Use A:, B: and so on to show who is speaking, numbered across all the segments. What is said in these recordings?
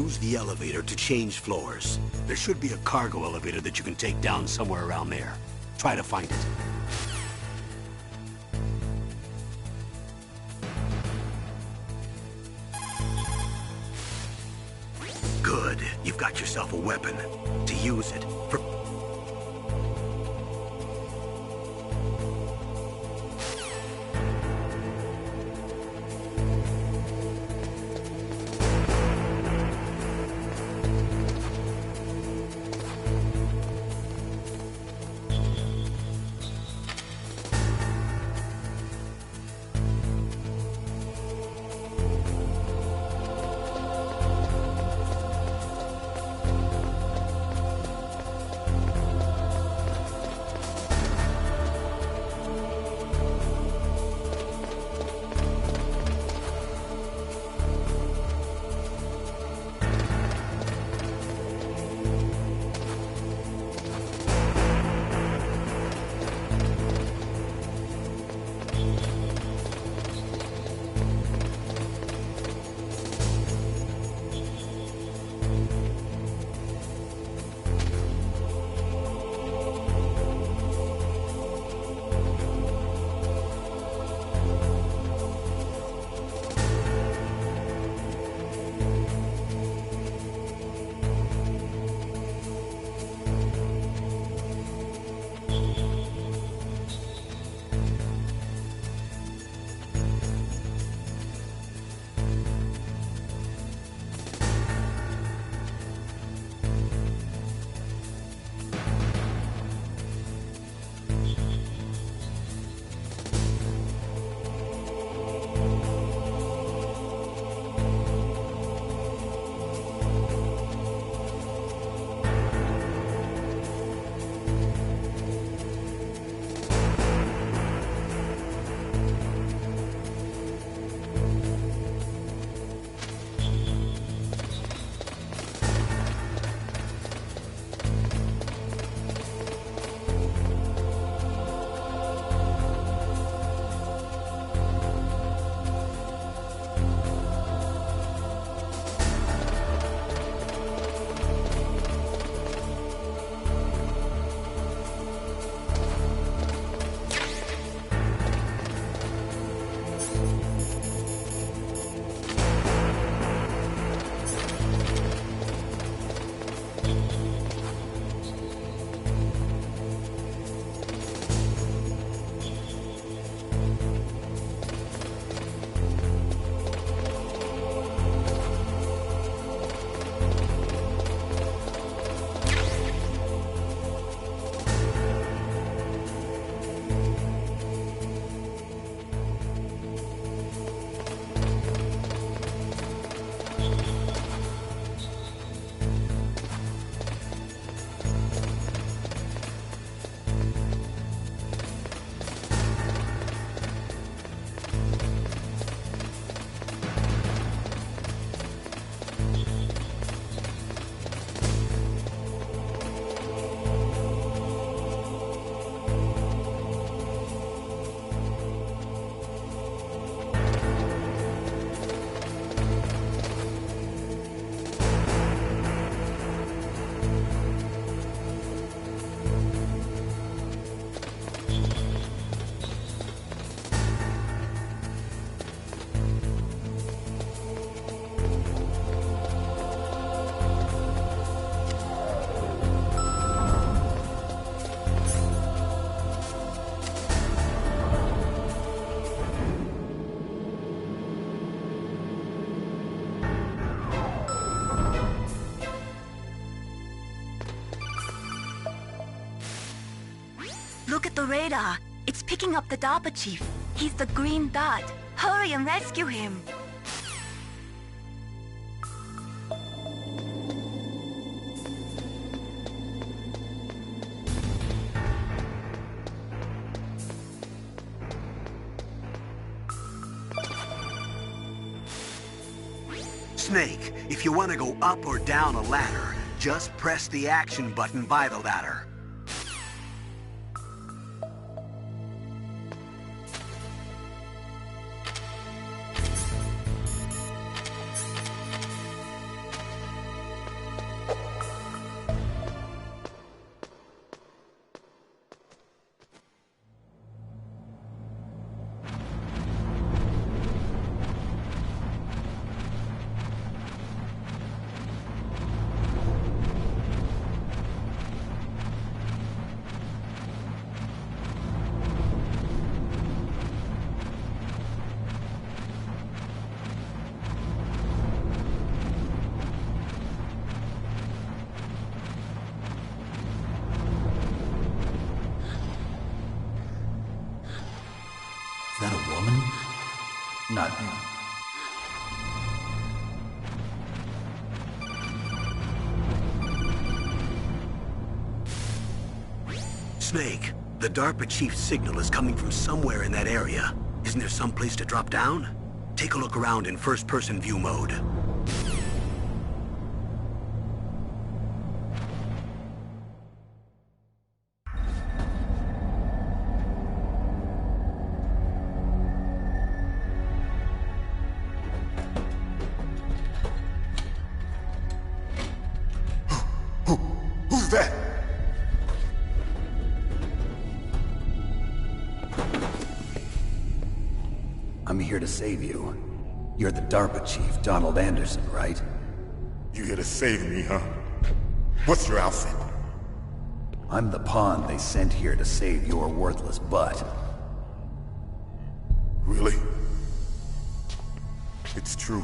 A: Use the elevator to change floors. There should be a cargo elevator that you can take down somewhere around there. Try to find it. Good. You've got yourself a weapon. To use it for...
B: Look at the radar. It's picking up the DARPA chief. He's the green dot. Hurry and rescue him.
A: Snake, if you want to go up or down a ladder, just press the action button by the ladder.
C: not...
A: Snake, the DARPA chief's signal is coming from somewhere in that area. Isn't there some place to drop down? Take a look around in first-person view mode.
D: Who's that?
C: I'm here to save you. You're the DARPA chief, Donald Anderson, right?
D: You here to save me, huh? What's your outfit?
C: I'm the pawn they sent here to save your worthless butt.
D: Really? It's true.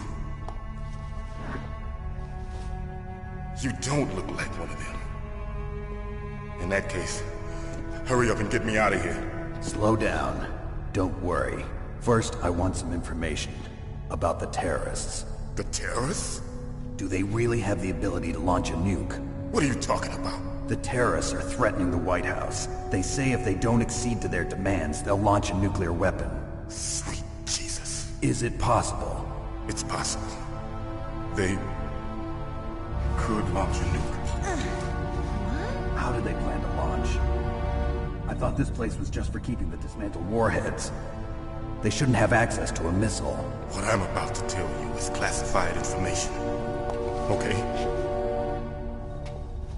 D: You don't look like one of them. In that case, hurry up and get me out of here.
C: Slow down. Don't worry. First, I want some information about the terrorists.
D: The terrorists?
C: Do they really have the ability to launch a nuke?
D: What are you talking about?
C: The terrorists are threatening the White House. They say if they don't accede to their demands, they'll launch a nuclear weapon.
D: Sweet Jesus.
C: Is it possible?
D: It's possible. They could launch a nuke.
C: How do they plan to launch? I thought this place was just for keeping the dismantled warheads. They shouldn't have access to a missile.
D: What I'm about to tell you is classified information. Okay?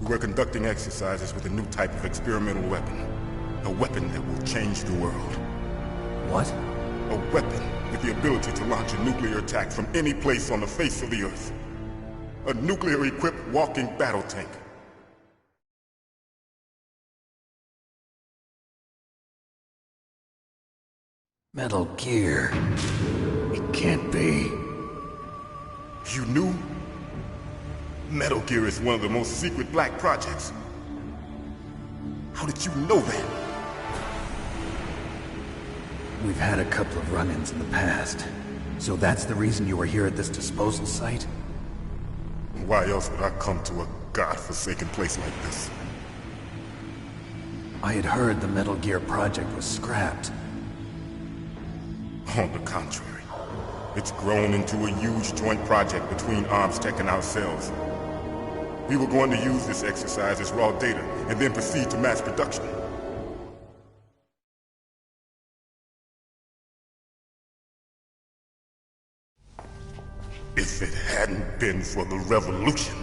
D: We were conducting exercises with a new type of experimental weapon. A weapon that will change the world.
C: What?
D: A weapon with the ability to launch a nuclear attack from any place on the face of the Earth. A nuclear-equipped walking battle tank.
C: Metal Gear. It can't be.
D: You knew? Metal Gear is one of the most secret black projects. How did you know that?
C: We've had a couple of run-ins in the past. So that's the reason you were here at this disposal site?
D: Why else would I come to a godforsaken place like this?
C: I had heard the Metal Gear project was scrapped.
D: On the contrary, it's grown into a huge joint project between ArmsTech and ourselves. We were going to use this exercise as raw data and then proceed to mass production. If it hadn't been for the revolution...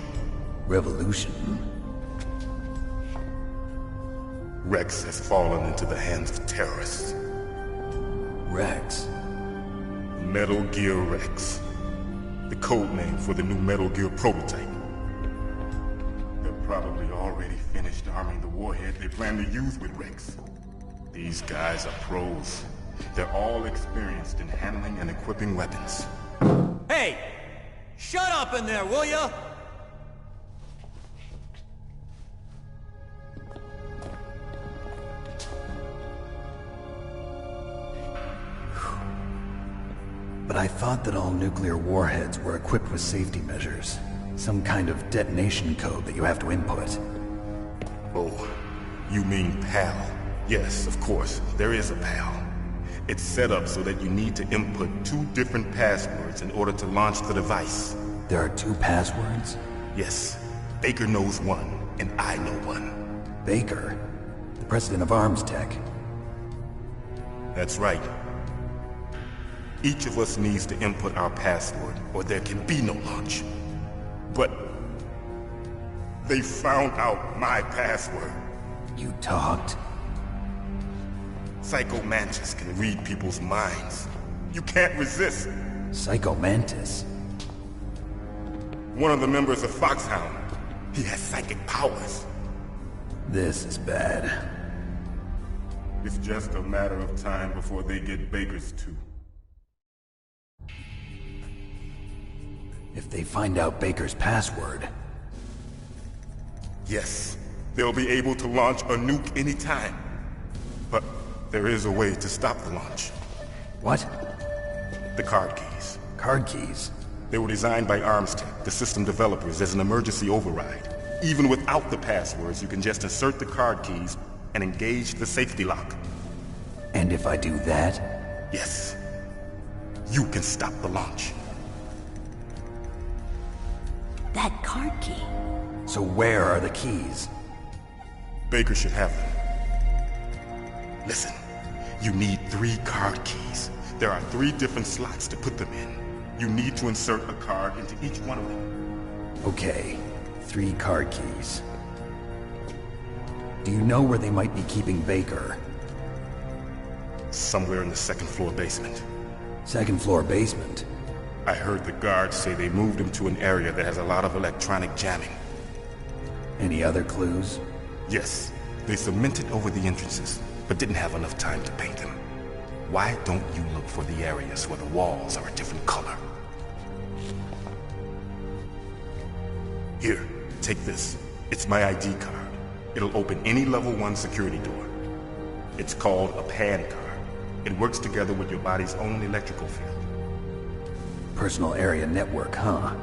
C: Revolution?
D: Rex has fallen into the hands of terrorists.
C: Rex?
D: Metal Gear Rex. The code name for the new Metal Gear prototype. They're probably already finished arming the warhead they plan to use with Rex. These guys are pros. They're all experienced in handling and equipping weapons.
E: Hey! Shut up in there, will ya?
C: But I thought that all nuclear warheads were equipped with safety measures. Some kind of detonation code that you have to input.
D: Oh, you mean PAL? Yes, of course, there is a PAL. It's set up so that you need to input 2 different passwords in order to launch the device.
C: There are 2 passwords?
D: Yes, Baker knows one, and I know one.
C: Baker? The president of ArmsTech?
D: That's right. Each of us needs to input our password, or there can be no launch. But they found out my password.
C: You talked?
D: Psycho Mantis can read people's minds. You can't resist.
C: Psycho Mantis?
D: One of the members of Foxhound. He has psychic powers.
C: This is bad.
D: It's just a matter of time before they get Baker's too.
C: If they find out Baker's password...
D: Yes, they'll be able to launch a nuke anytime. But there is a way to stop the launch.
C: What?
D: The card keys.
C: Card keys?
D: They were designed by Armstech, the system developers, as an emergency override. Even without the passwords, you can just insert the card keys and engage the safety lock.
C: And if I do that?
D: Yes. You can stop the launch.
B: That card key.
C: So where are the keys?
D: Baker should have them. Listen, you need 3 card keys. There are 3 different slots to put them in. You need to insert a card into each one of them.
C: Okay, 3 card keys. Do you know where they might be keeping Baker?
D: Somewhere in the 2nd floor basement.
C: 2nd floor basement?
D: I heard the guards say they moved him to an area that has a lot of electronic jamming.
C: Any other clues?
D: Yes, they cemented over the entrances, but didn't have enough time to paint them. Why don't you look for the areas where the walls are a different color? Here, take this. It's my ID card. It'll open any level 1 security door. It's called a PAN card. It works together with your body's own electrical field.
C: Personal area network, huh?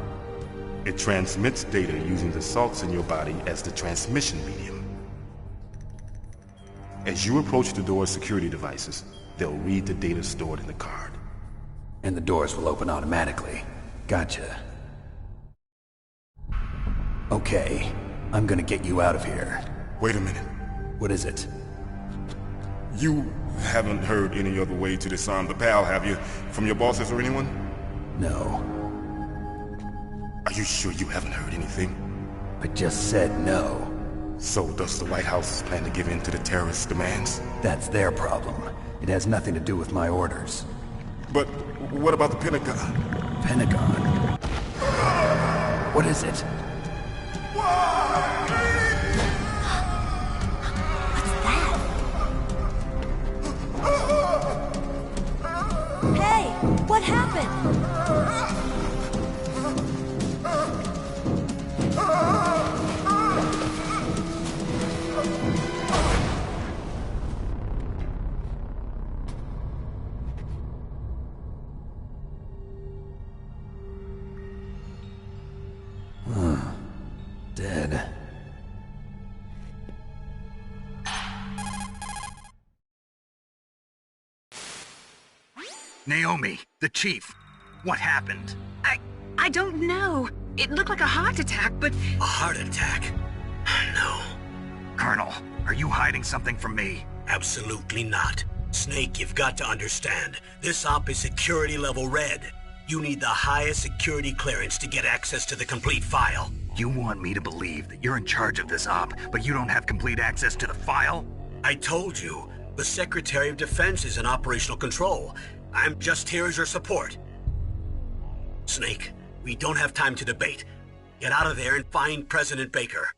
D: It transmits data using the salts in your body as the transmission medium. As you approach the door's security devices, they'll read the data stored in the card.
C: And the doors will open automatically. Gotcha. Okay, I'm gonna get you out of here.
D: Wait a minute.
C: What is it?
D: You haven't heard any other way to disarm the PAL, have you? From your bosses or anyone?
C: No.
D: Are you sure you haven't heard anything?
C: I just said no.
D: So does the White House plan to give in to the terrorists' demands?
C: That's their problem. It has nothing to do with my orders.
D: But what about the Pentagon?
C: Pentagon? What is it?
B: Hey, what happened?
C: Dead.
F: Naomi, the chief. What happened?
G: I don't know. It looked like a heart attack, but...
A: A heart attack? No,
F: Colonel, are you hiding something from me?
A: absolutely not. Snake, you've got to understand. This op is security level red. You need the highest security clearance to get access to the complete file.
F: You want me to believe that you're in charge of this op, but you don't have complete access to the file?
A: I told you, the Secretary of Defense is in operational control. I'm just here as your support. Snake, we don't have time to debate. Get out of there and find President Baker.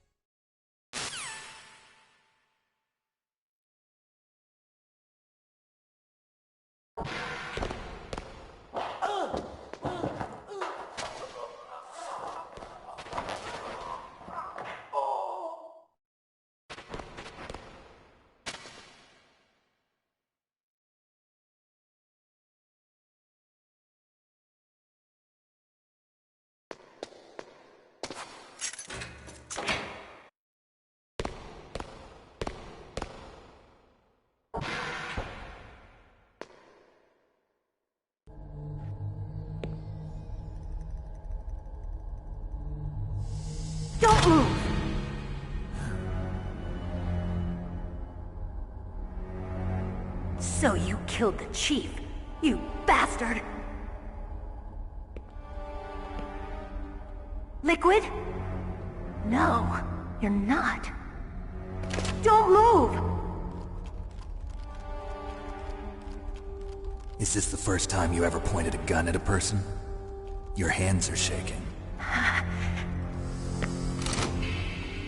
B: Don't move! So you killed the chief, you bastard! Liquid? No, you're not. Don't move!
C: Is this the first time you ever pointed a gun at a person? Your hands are shaking.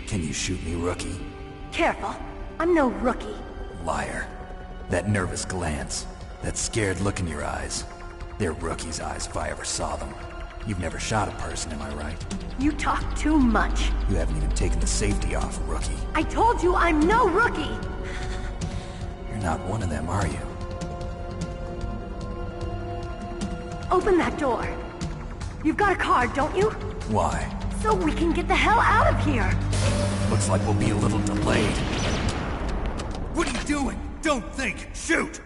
C: Can you shoot me, rookie?
B: Careful, I'm no rookie.
C: Liar. That nervous glance, that scared look in your eyes. They're rookie's eyes if I ever saw them. You've never shot a person, am I right?
B: You talk too much.
C: You haven't even taken the safety off, rookie.
B: I told you I'm no rookie!
C: You're not one of them, are you?
H: Open that door. You've got a card, don't you?
C: Why?
H: So we can get the hell out of here.
C: Looks like we'll be a little delayed.
I: What are you doing? Don't think! Shoot!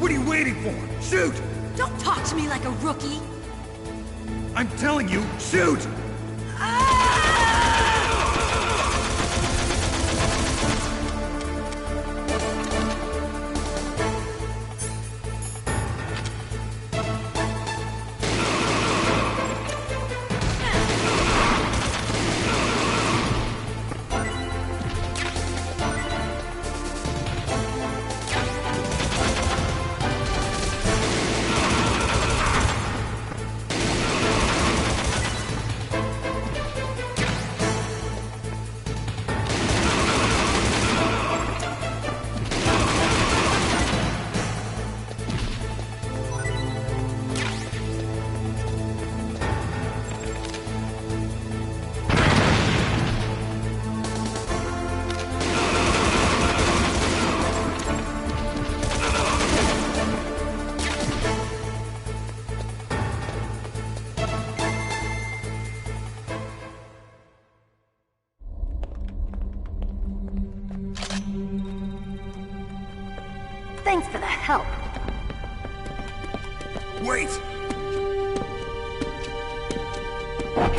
I: What are you waiting for? Shoot!
B: Don't talk to me like a rookie.
I: I'm telling you, shoot!
H: Thanks for the help.
I: Wait!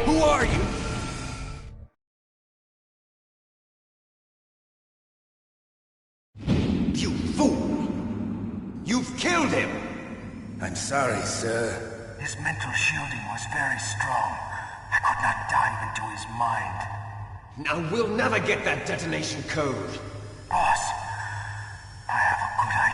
I: Who are you? You fool! You've killed him! I'm sorry, sir.
J: His mental shielding was very strong. I could not dive into his mind.
I: Now we'll never get that detonation code.
J: Boss, I have a good idea.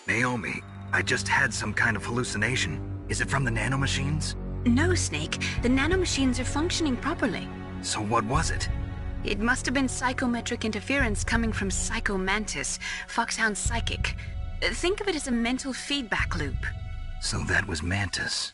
F: Naomi, I just had some kind of hallucination. Is it from the nanomachines?
G: No, Snake. The nanomachines are functioning properly.
F: So what was it?
G: It must have been psychometric interference coming from Psycho Mantis, Foxhound's psychic. Think of it as a mental feedback loop.
F: So that was Mantis.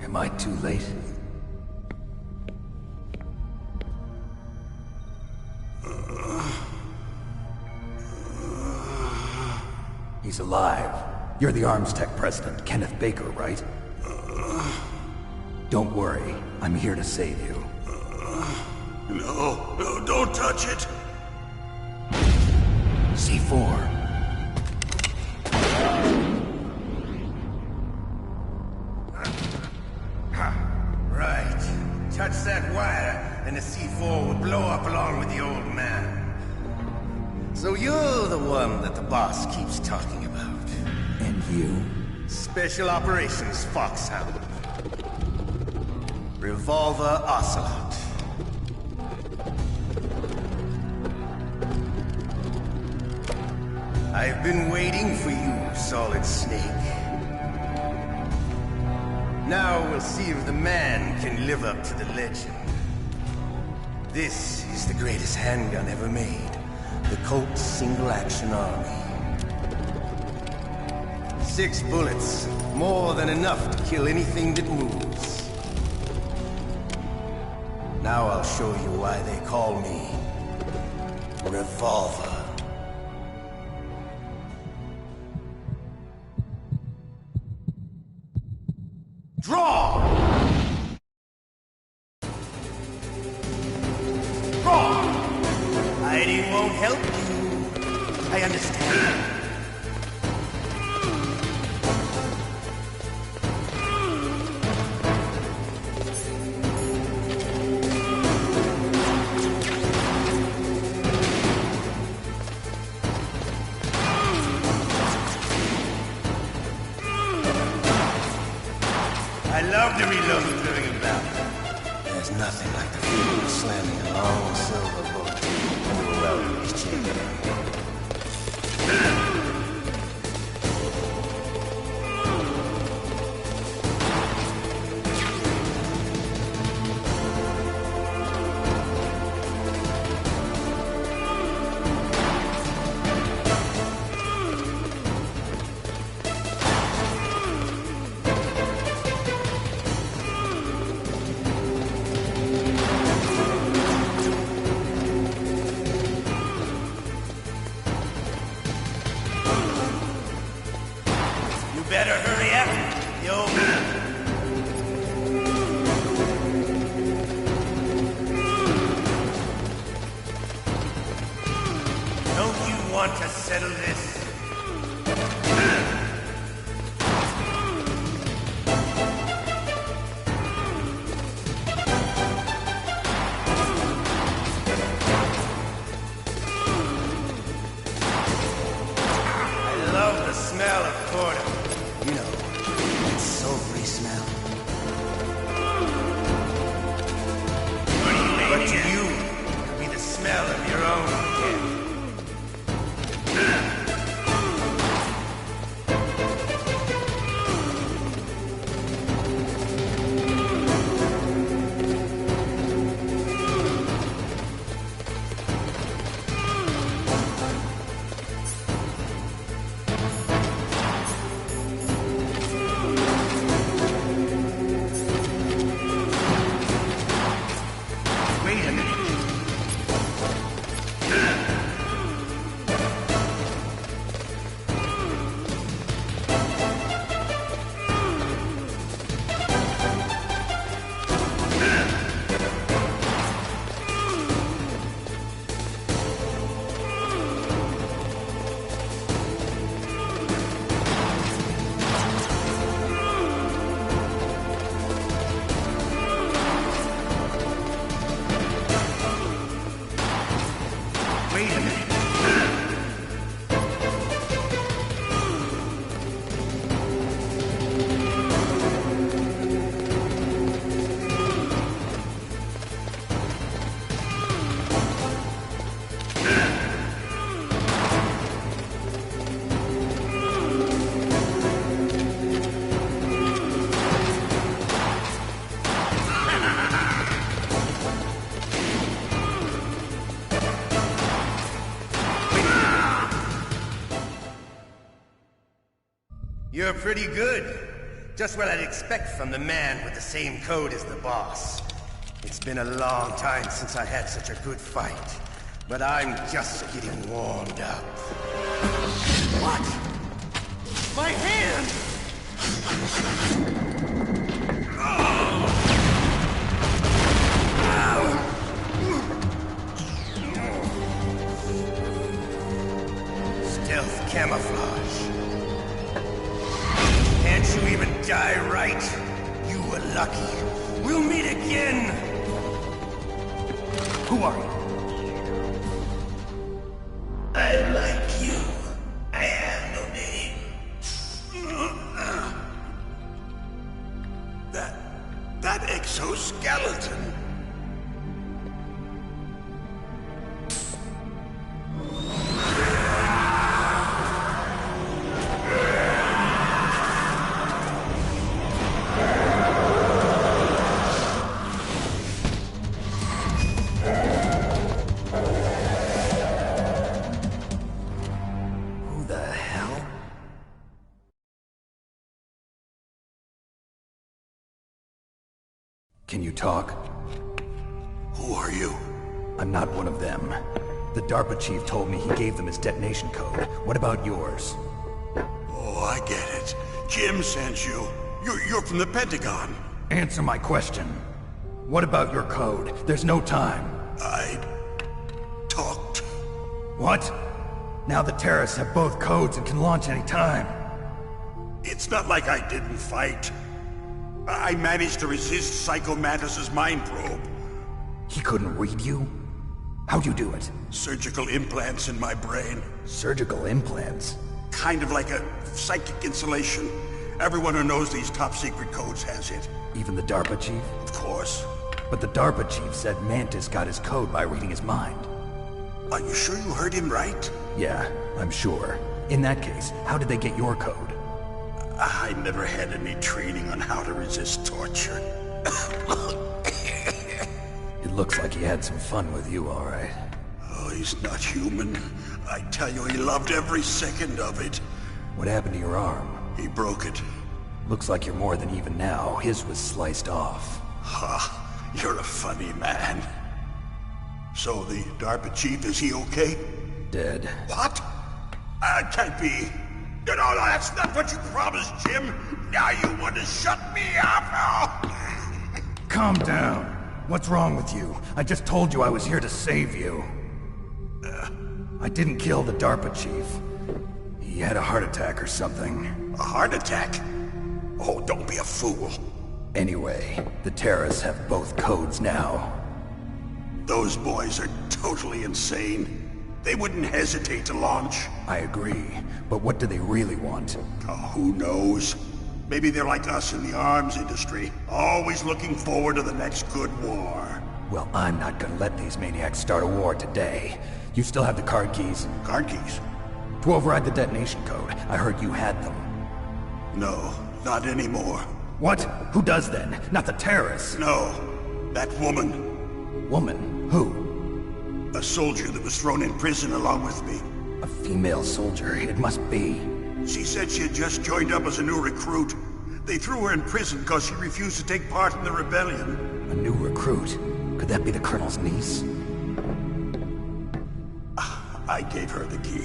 C: Am I too late? He's alive. You're the Arms Tech president, Kenneth Baker, right? Don't worry. I'm here to save you.
A: No, don't touch it!
C: C4.
K: Right. Touch that wire, and the C4 will blow up along with the old man. So you're the one that the boss keeps talking about.
C: And you?
K: Special Operations Foxhound. Revolver Ocelot. I've been waiting for you, Solid Snake. Now we'll see if the man can live up to the legend. This is the greatest handgun ever made. The Colt's Single Action Army. 6 bullets, more than enough to kill anything that moves. Now I'll show you why they call me Revolver. Draw! Draw! Hiding won't help you. I understand. I love to reload during a battle. There's nothing like the feeling of slamming a long silver bullet into a well-greased chicken. Better hurry up, the old man. Don't you want to settle this? I love the smell of corn. You know, that sulfury smell. But to you, it'll be the smell of your own head. Wait a minute. You're pretty good. Just what I'd expect from the man with the same code as the boss. It's been a long time since I had such a good fight, but I'm just getting warmed up.
I: What? My hand!
K: Stealth camouflage. Can't you even die right? You were lucky. We'll meet again!
C: Who are you?
K: I like you. I have no name.
A: That exoskeleton.
C: Can you talk?
A: Who are you?
C: I'm not one of them. The DARPA chief told me he gave them his detonation code. What about yours?
A: Oh, I get it. Jim sent you. You're from the Pentagon.
C: Answer my question. What about your code? There's no time.
A: I talked.
C: What? Now the terrorists have both codes and can launch any time.
A: It's not like I didn't fight. I managed to resist Psycho Mantis's mind probe.
C: He couldn't read you? How'd you do it?
A: Surgical implants in my brain.
C: Surgical implants?
A: Kind of like a psychic insulation. Everyone who knows these top secret codes has it.
C: Even the DARPA chief?
A: Of course.
C: But the DARPA chief said Mantis got his code by reading his mind.
A: Are you sure you heard him right?
C: Yeah, I'm sure. In that case, how did they get your code?
A: I never had any training on how to resist torture.
C: It looks like he had some fun with you, all right.
A: Oh, he's not human. I tell you, he loved every second of it.
C: What happened to your arm?
A: He broke it.
C: Looks like you're more than even now. His was sliced off.
A: Ha, you're a funny man. So the DARPA chief, is he okay?
C: Dead.
A: What? Can't be. No, that's not what you promised, Jim. Now you want to shut me up?
C: Calm down. What's wrong with you? I just told you I was here to save you. I didn't kill the DARPA chief. He had a heart attack or something.
A: A heart attack? Oh, don't be a fool.
C: Anyway, the terrorists have both codes now.
A: Those boys are totally insane. They wouldn't hesitate to launch.
C: I agree, but what do they really want?
A: Oh, who knows? Maybe they're like us in the arms industry, always looking forward to the next good war.
C: Well, I'm not gonna let these maniacs start a war today. You still have the card keys?
A: Card keys?
C: To override the detonation code. I heard you had them.
A: No, not anymore.
C: What? Who does then? Not the terrorists?
A: No, that woman.
C: Woman? Who?
A: A soldier that was thrown in prison along with me.
C: A female soldier, it must be.
A: She said she had just joined up as a new recruit. They threw her in prison because she refused to take part in the rebellion.
C: A new recruit? Could that be the Colonel's niece?
A: I gave her the key.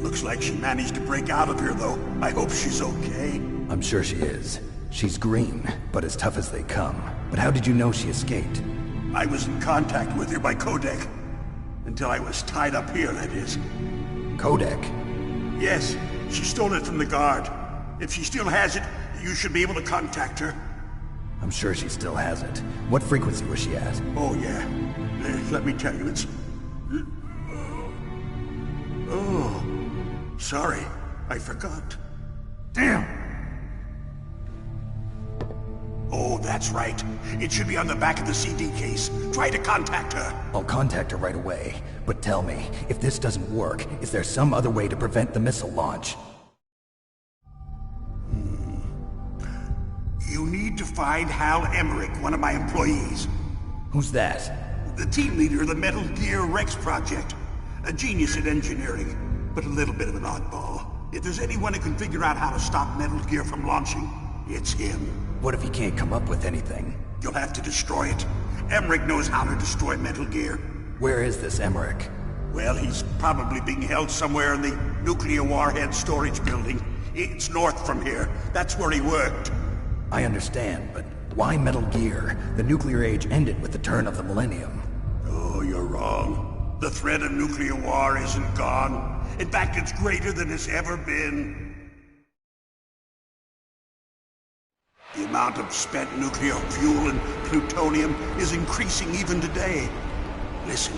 A: Looks like she managed to break out of here, though. I hope she's okay.
C: I'm sure she is. She's green, but as tough as they come. But how did you know she escaped?
A: I was in contact with her by codec. Until I was tied up here, that is.
C: Codec?
A: Yes, she stole it from the guard. If she still has it, you should be able to contact her.
C: I'm sure she still has it. What frequency was she at?
A: Oh, yeah. Let me tell you, it's... Oh, sorry. I forgot.
C: Damn!
A: Oh, that's right. It should be on the back of the CD case. Try to contact her.
C: I'll contact her right away. But tell me, if this doesn't work, is there some other way to prevent the missile launch?
A: You need to find Hal Emmerich, one of my employees.
C: Who's that?
A: The team leader of the Metal Gear Rex project. A genius at engineering, but a little bit of an oddball. If there's anyone who can figure out how to stop Metal Gear from launching,
L: It's him.
C: What if he can't come up with anything?
L: You'll have to destroy it. Emmerich knows how to destroy Metal Gear.
C: Where is this Emmerich?
L: Well, he's probably being held somewhere in the nuclear warhead storage building. It's north from here. That's where he worked.
C: I understand, but why Metal Gear? The nuclear age ended with the turn of the millennium.
L: Oh, you're wrong. The threat of nuclear war isn't gone. In fact, it's greater than it's ever been. The amount of spent nuclear fuel and plutonium is increasing even today. Listen,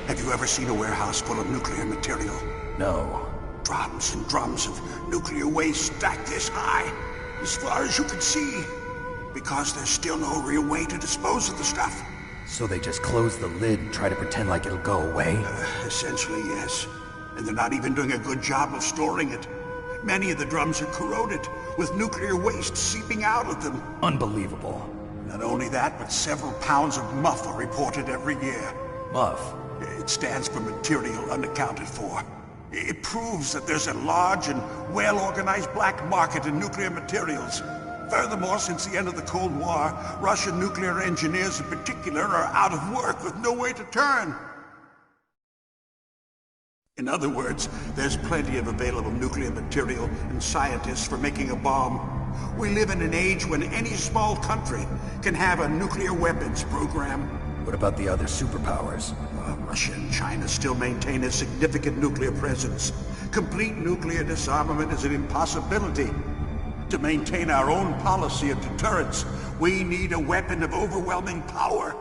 L: have you ever seen a warehouse full of nuclear material?
C: No.
L: Drums and drums of nuclear waste stacked this high, as far as you can see. Because there's still no real way to dispose of the stuff.
C: So they just close the lid and try to pretend like it'll go away?
L: Essentially, yes. And they're not even doing a good job of storing it. Many of the drums are corroded, with nuclear waste seeping out of them.
C: Unbelievable.
L: Not only that, but several pounds of MUF are reported every year.
C: MUF?
L: It stands for material unaccounted for. It proves that there's a large and well-organized black market in nuclear materials. Furthermore, since the end of the Cold War, Russian nuclear engineers in particular are out of work with nowhere to turn. In other words, there's plenty of available nuclear material and scientists for making a bomb. We live in an age when any small country can have a nuclear weapons program.
C: What about the other superpowers?
L: Russia and China still maintain a significant nuclear presence. Complete nuclear disarmament is an impossibility. To maintain our own policy of deterrence, we need a weapon of overwhelming power.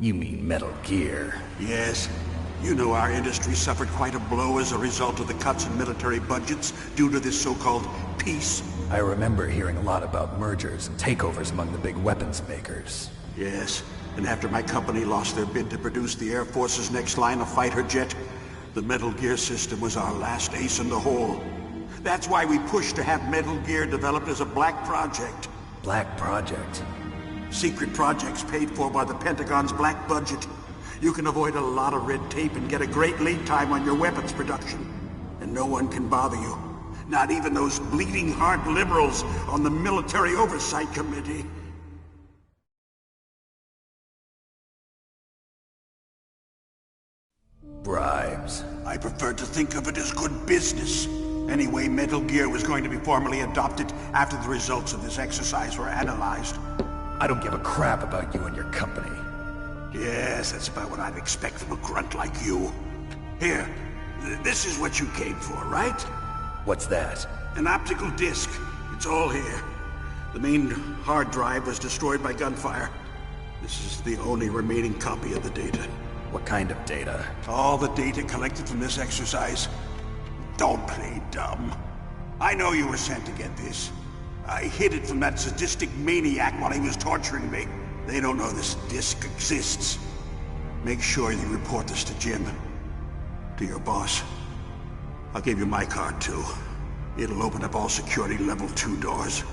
C: You mean Metal Gear?
L: Yes. You know our industry suffered quite a blow as a result of the cuts in military budgets due to this so-called peace.
C: I remember hearing a lot about mergers and takeovers among the big weapons makers.
L: Yes, and after my company lost their bid to produce the Air Force's next line of fighter jet, the Metal Gear system was our last ace in the hole. That's why we pushed to have Metal Gear developed as a black project.
C: Black project?
L: Secret projects paid for by the Pentagon's black budget. You can avoid a lot of red tape and get a great lead time on your weapons production. And no one can bother you. Not even those bleeding heart liberals on the Military Oversight Committee.
C: Bribes.
L: I prefer to think of it as good business. Anyway, Metal Gear was going to be formally adopted after the results of this exercise were analyzed.
C: I don't give a crap about you and your company.
L: Yes, that's about what I'd expect from a grunt like you. Here, this is what you came for, right?
C: What's that?
L: An optical disc. It's all here. The main hard drive was destroyed by gunfire. This is the only remaining copy of the data.
C: What kind of data?
L: All the data collected from this exercise. Don't play dumb. I know you were sent to get this. I hid it from that sadistic maniac while he was torturing me. They don't know this disc exists. Make sure you report this to Jim. To your boss. I'll give you my card, too. It'll open up all security level 2 doors.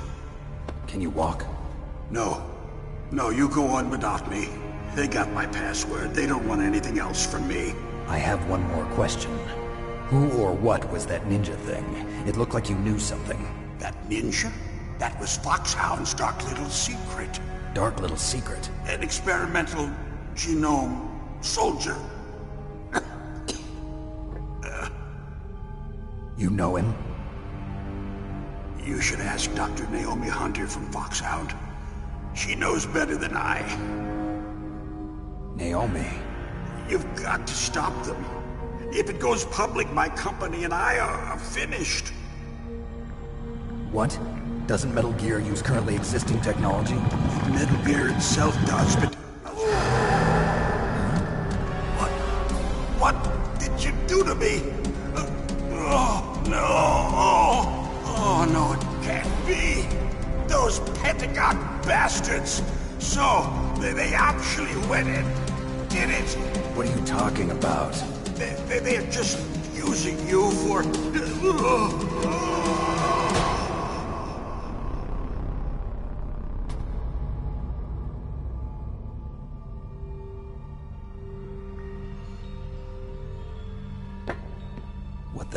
C: Can you walk?
L: No. No, you go on without me. They got my password. They don't want anything else from me.
C: I have one more question. Who or what was that ninja thing? It looked like you knew something.
L: That ninja? That was Foxhound's dark little secret.
C: Dark little secret?
L: An experimental genome soldier.
C: You know him?
L: You should ask Dr. Naomi Hunter from Foxhound. She knows better than I.
C: Naomi?
L: You've got to stop them. If it goes public, my company and I are finished.
C: What? Doesn't Metal Gear use currently existing technology?
L: Metal Gear itself does, but... What did you do to me? Oh, no. Oh, no, it can't be. Those Pentagon bastards. So, they actually went and did it.
C: What are you talking about?
L: They're just using you for...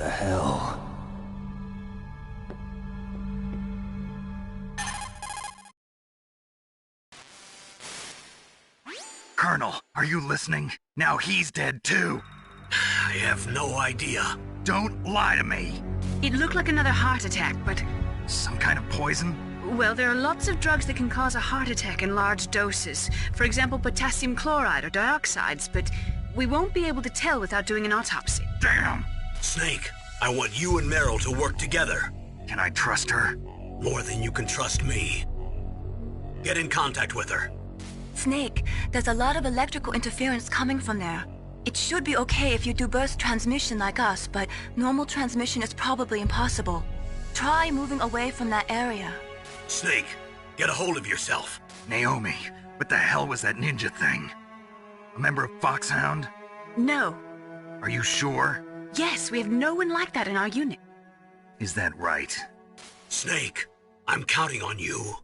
C: the hell?
F: Colonel, are you listening? Now he's dead too.
A: I have no idea.
F: Don't lie to me.
G: It looked like another heart attack, but...
F: Some kind of poison?
G: Well, there are lots of drugs that can cause a heart attack in large doses. For example, potassium chloride or dioxides, but we won't be able to tell without doing an autopsy.
F: Damn!
A: Snake, I want you and Meryl to work together.
F: Can I trust her?
A: More than you can trust me. Get in contact with her.
B: Snake, there's a lot of electrical interference coming from there. It should be okay if you do burst transmission like us, but normal transmission is probably impossible. Try moving away from that area.
A: Snake, get a hold of yourself.
F: Naomi, what the hell was that ninja thing? A member of Foxhound?
G: No.
F: Are you sure?
G: Yes, we have no one like that in our unit.
F: Is that right?
A: Snake, I'm counting on you.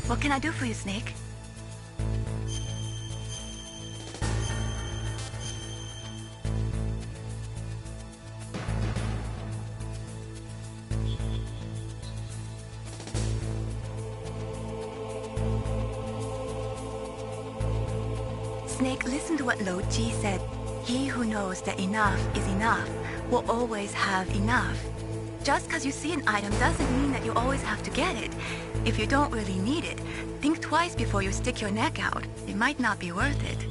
B: What can I do for you, Snake? Snake, listen to what Lo Ji said. He who knows that enough is enough will always have enough. Just because you see an item doesn't mean that you always have to get it. If you don't really need it, think twice before you stick your neck out. It might not be worth it.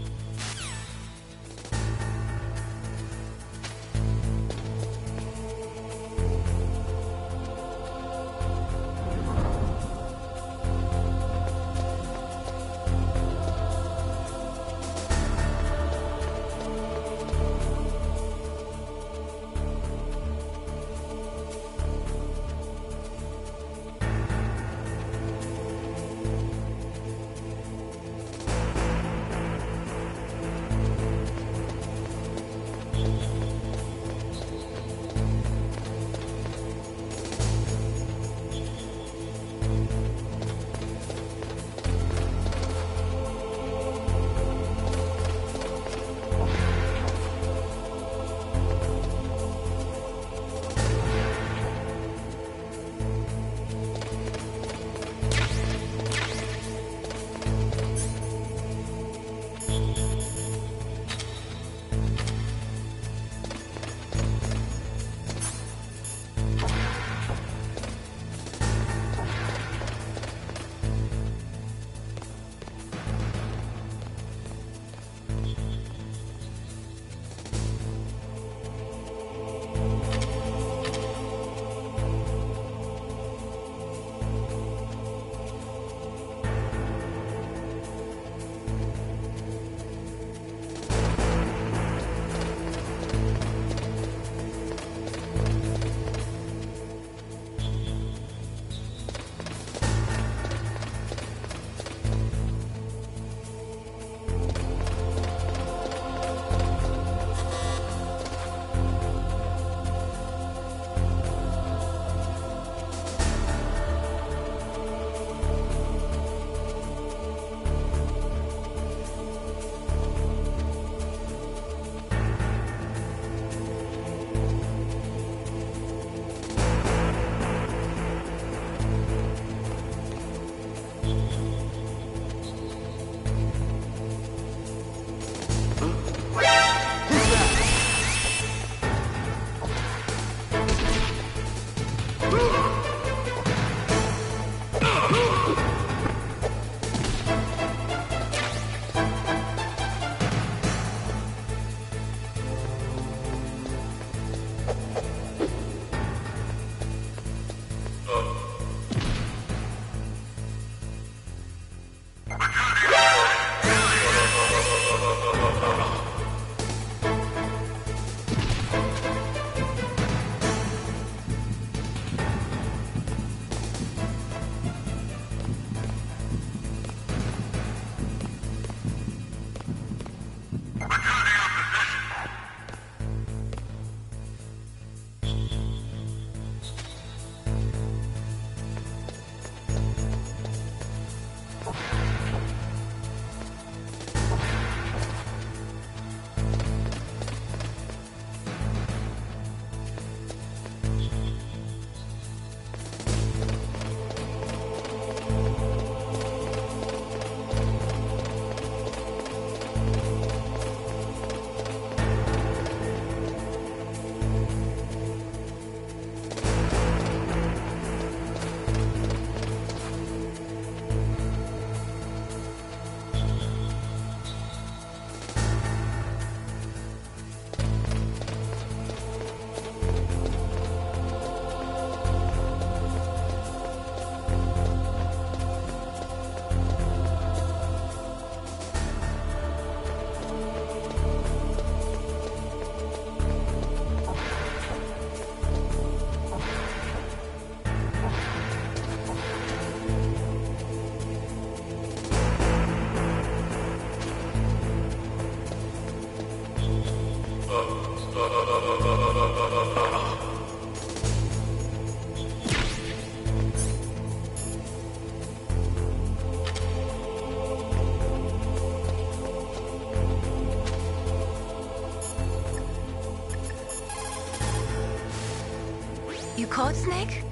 B: You caught Snake?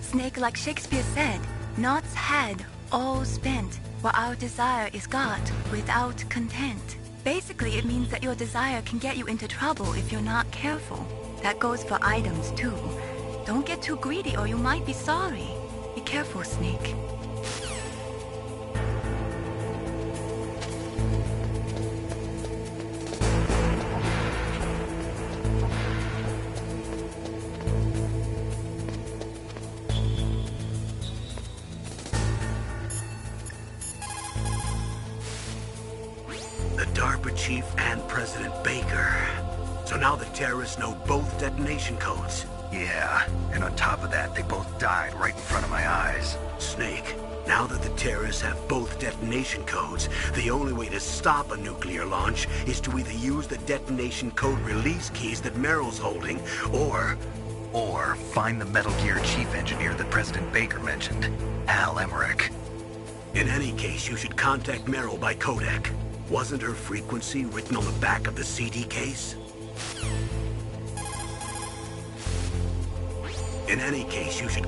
B: Snake, like Shakespeare said, knots had all spent, while our desire is got without content. Basically, it means that your desire can get you into trouble if you're not careful. That goes for items too. Don't get too greedy or you might be sorry. Be careful, Snake.
A: The DARPA chief and President Baker. So now the terrorists know both detonation codes.
F: Yeah, and on top of that, they both died right in front of my eyes.
A: Snake, now that the terrorists have both detonation codes, the only way to stop a nuclear launch is to either use the detonation code release keys that Meryl's holding, or
F: find the Metal Gear chief engineer that President Baker mentioned, Al Emmerich.
A: In any case, you should contact Meryl by codec. Wasn't her frequency written on the back of the CD case? In any case, you should...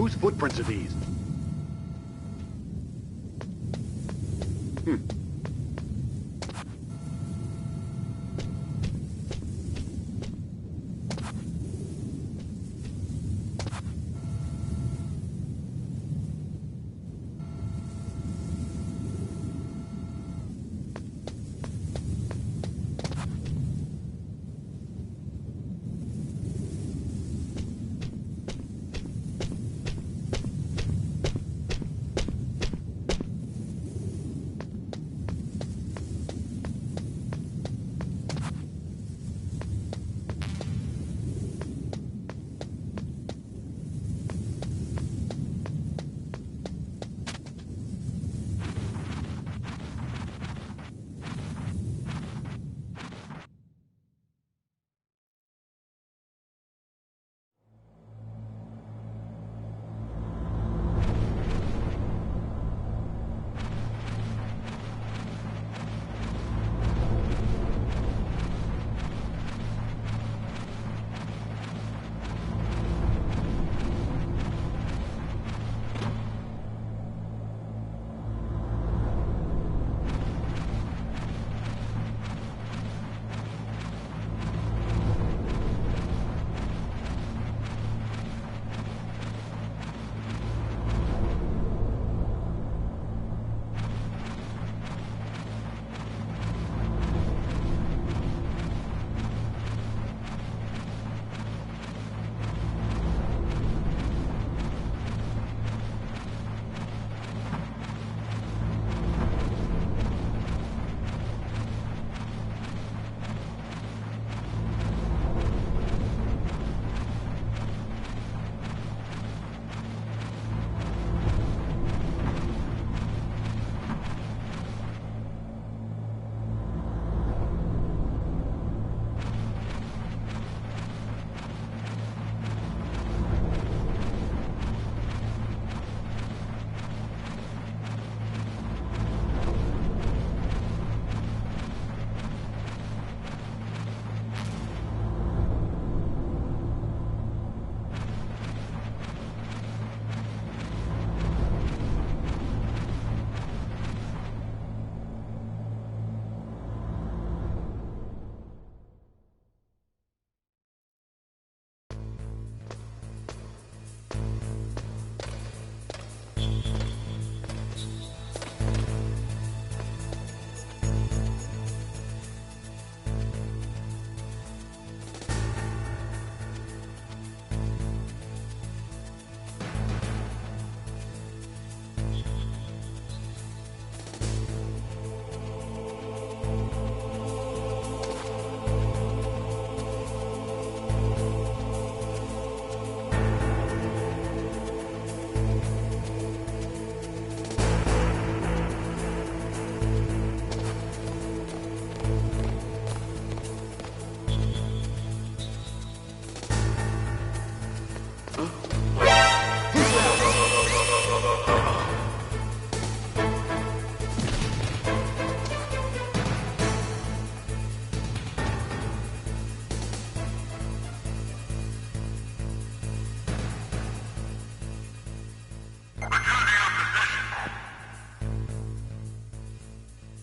M: Whose footprints are these?